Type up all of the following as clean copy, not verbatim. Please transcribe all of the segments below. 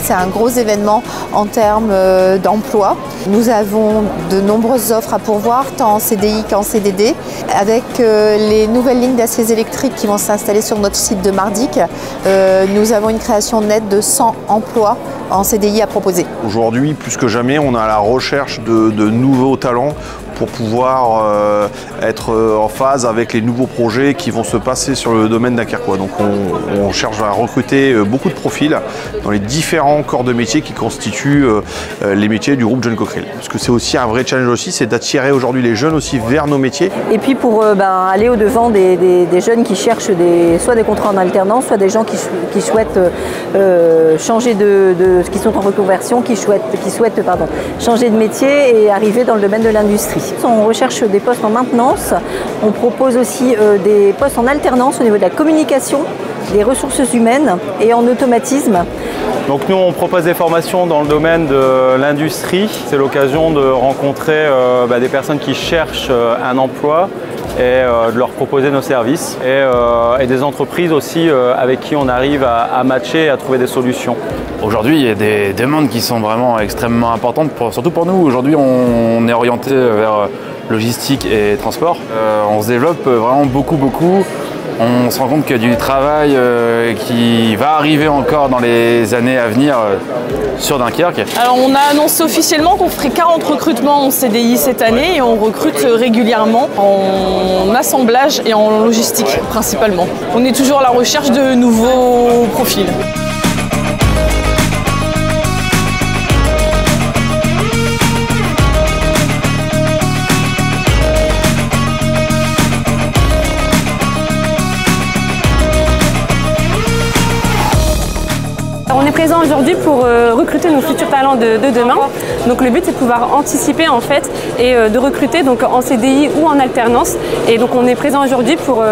c'est un gros événement en termes d'emploi. Nous avons de nombreuses offres à pourvoir, tant en CDI qu'en CDD. Avec les nouvelles lignes d'aciers électriques qui vont s'installer sur notre site de Mardic, nous avons une création nette de 100 emplois en CDI à proposer. Aujourd'hui, plus que jamais, on est à la recherche de nouveaux talents pour pouvoir être en phase avec les nouveaux projets qui vont se passer sur le domaine dunkerquois. Donc on cherche à recruter beaucoup de profils dans les différents corps de métiers qui constituent les métiers du groupe John Cockerill. Parce que c'est aussi un vrai challenge aussi, c'est d'attirer aujourd'hui les jeunes aussi vers nos métiers. Et puis pour aller au-devant des jeunes qui cherchent soit des contrats en alternance, soit des gens qui souhaitent changer qui sont en reconversion, qui souhaitent changer de métier et arriver dans le domaine de l'industrie. On recherche des postes en maintenance, on propose aussi des postes en alternance au niveau de la communication, des ressources humaines et en automatisme. Donc nous on propose des formations dans le domaine de l'industrie. C'est l'occasion de rencontrer des personnes qui cherchent un emploi et de leur proposer nos services et des entreprises aussi avec qui on arrive à matcher et à trouver des solutions. Aujourd'hui, il y a des demandes qui sont vraiment extrêmement importantes, surtout pour nous. Aujourd'hui, on est orienté vers logistique et transport. On se développe vraiment beaucoup. On se rend compte qu'il y a du travail qui va arriver encore dans les années à venir sur Dunkerque. Alors on a annoncé officiellement qu'on ferait 40 recrutements en CDI cette année et on recrute régulièrement en assemblage et en logistique principalement. On est toujours à la recherche de nouveaux profils. On est présent aujourd'hui pour recruter nos futurs talents de demain. Donc le but c'est de pouvoir anticiper en fait et de recruter donc en CDI ou en alternance. Et donc on est présent aujourd'hui pour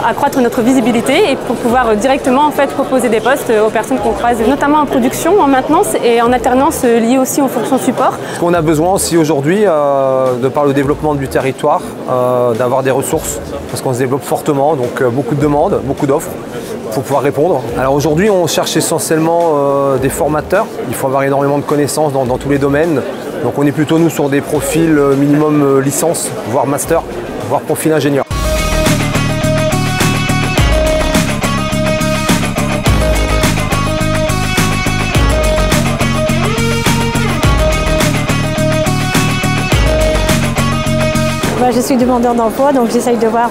accroître notre visibilité et pour pouvoir directement en fait proposer des postes aux personnes qu'on croise, notamment en production, en maintenance et en alternance liée aussi aux fonctions support. Ce qu'on a besoin aussi aujourd'hui, de par le développement du territoire, d'avoir des ressources parce qu'on se développe fortement, donc beaucoup de demandes, beaucoup d'offres. Pour pouvoir répondre. Alors aujourd'hui, on cherche essentiellement des formateurs. Il faut avoir énormément de connaissances dans tous les domaines. Donc on est plutôt nous sur des profils minimum licence, voire master, voire profil ingénieur. Je suis demandeur d'emploi, donc j'essaye de voir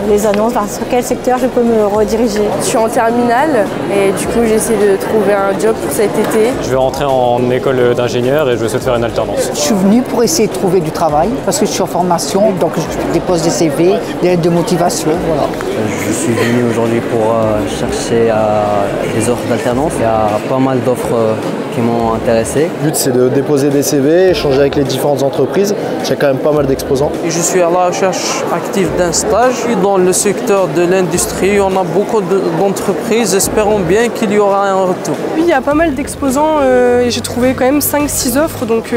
les annonces, sur quel secteur je peux me rediriger. Je suis en terminale et du coup j'essaie de trouver un job pour cet été. Je vais rentrer en école d'ingénieur et je souhaite faire une alternance. Je suis venue pour essayer de trouver du travail parce que je suis en formation, donc je dépose des CV, des lettres de motivation. Voilà. Je suis venu aujourd'hui pour chercher des offres d'alternance. Il y a pas mal d'offres qui m'ont intéressé. Le but c'est de déposer des CV, échanger avec les différentes entreprises. Il y a quand même pas mal d'exposants. Et je suis à la recherche active d'un stage. Dans le secteur de l'industrie, on a beaucoup d'entreprises. Espérons bien qu'il y aura un retour. Oui, il y a pas mal d'exposants et j'ai trouvé quand même 5-6 offres, donc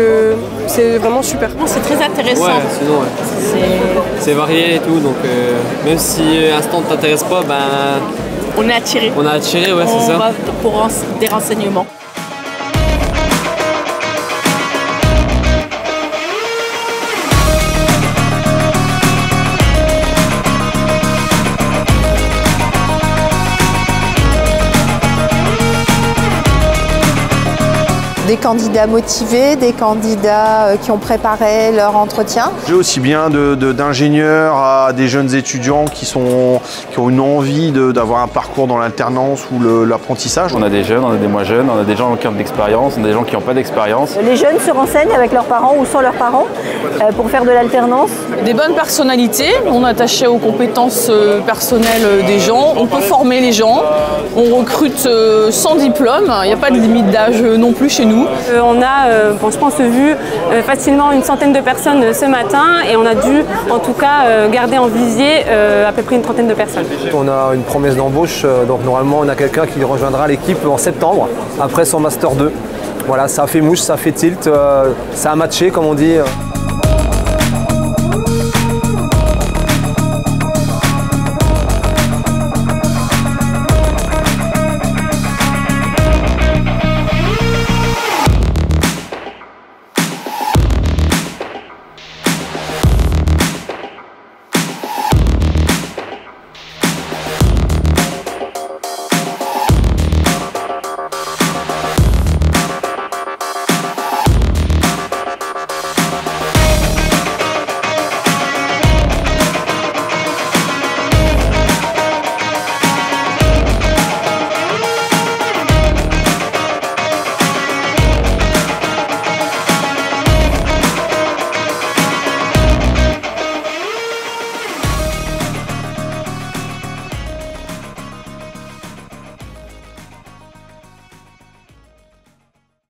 c'est vraiment super. C'est très intéressant. Ouais, sinon, ouais. C'est varié et tout, donc même si l'instant ne t'intéresse pas, on est attiré. On est attiré, ouais, c'est ça. On va pour des renseignements. Des candidats motivés, des candidats qui ont préparé leur entretien. J'ai aussi bien d'ingénieurs à des jeunes étudiants qui ont une envie d'avoir un parcours dans l'alternance ou l'apprentissage. On a des jeunes, on a des moins jeunes, on a des gens qui ont de l'expérience, on a des gens qui n'ont pas d'expérience. Les jeunes se renseignent avec leurs parents ou sans leurs parents pour faire de l'alternance. Des bonnes personnalités, on est attaché aux compétences personnelles des gens, on peut former les gens, on recrute sans diplôme, il n'y a pas de limite d'âge non plus chez nous. On a, je pense, vu facilement une centaine de personnes ce matin et on a dû en tout cas garder en visier à peu près une trentaine de personnes. On a une promesse d'embauche, donc normalement on a quelqu'un qui rejoindra l'équipe en septembre, après son Master 2. Voilà, ça a fait mouche, ça a fait tilt, ça a matché comme on dit.